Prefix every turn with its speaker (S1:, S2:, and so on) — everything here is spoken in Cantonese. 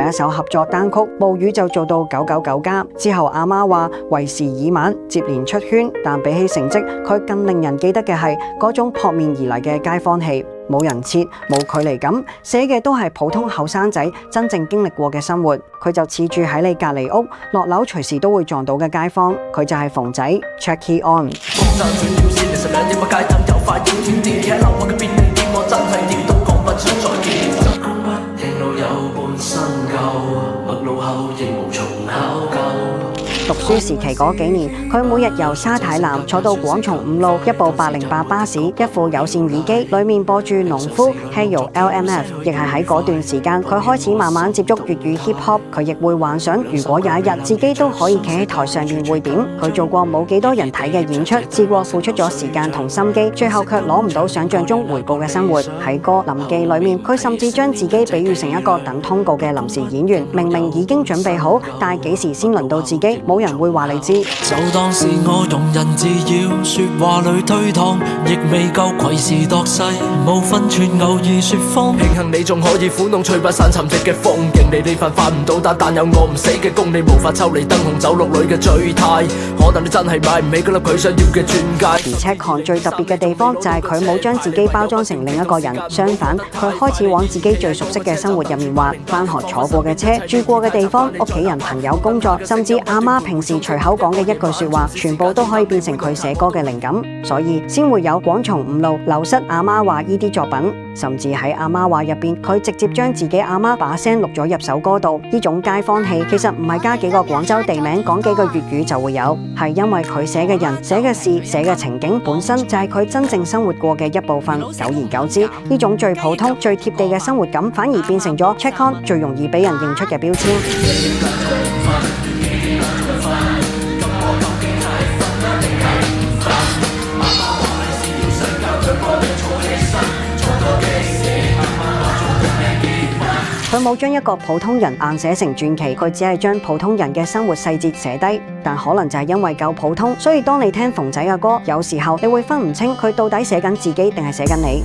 S1: 第一首合作單曲《暴雨》就做到999+。之後阿媽話為時已晚，接連出圈，但比起成績，佢更令人記得嘅係嗰種撲面而嚟嘅街坊氣。冇人設，冇距離感，寫嘅都係普通後生仔真正經歷過嘅生活。佢就似住喺你隔離屋，落樓隨時都會撞到嘅街坊。佢就係馮仔 Checky On。讀書時期嗰幾年，佢每日由沙太南坐到廣松五路一部808巴士，一副有線耳機，裡面播住農夫、Hero、LMF。亦係喺嗰段時間，佢開始慢慢接觸粵語 hip hop。佢亦會幻想，如果有一日自己都可以企喺台上面會點。佢做過冇幾多人睇嘅演出，試過付出咗時間同心機，最後卻攞唔到想像中回報嘅生活。喺歌《臨記》裡面，佢甚至將自己比喻成一個等通告嘅臨時演員，明明已經準備好，但係幾時先輪到自己，冇人會話你知。
S2: 就當是我庸人自擾，説話裏推搪，亦未夠攜時度勢，無分寸偶爾説謊。慶幸你仲可以苦弄吹不散沉寂嘅風景，你呢份發唔到單，但有我唔死嘅功，你無法抽離燈紅酒綠裏嘅醉態，可能你真係買唔起嗰粒佢想要嘅鑽戒。
S1: 而Checky On最特別嘅地方就係佢冇將自己包裝成另一個人，相反佢開始往自己最熟悉嘅生活入面畫，返學坐過嘅車、住過嘅地方、屋企人、朋友、工作，甚至阿媽平時隨口講嘅一句説話，全部都可以變成佢寫歌嘅靈感，所以先會有廣松五路流失阿媽話呢啲作品。甚至喺阿媽話入邊，佢直接將自己阿媽把聲錄咗入首歌度。呢種街坊氣其實唔係加幾個廣州地名，講幾個粵語就會有，係因為佢寫嘅人、寫嘅事、寫嘅情景本身就係佢真正生活過嘅一部分。久而久之，呢種最普通、最貼地嘅生活感，反而變成咗 Checky On 最容易俾人認出嘅標籤。佢冇將一個普通人硬寫成傳奇，佢只係將普通人嘅生活細節寫低。但可能就係因為夠普通，所以當你聽馮仔嘅歌，有時候你會分唔清佢到底寫緊自己定係寫緊你。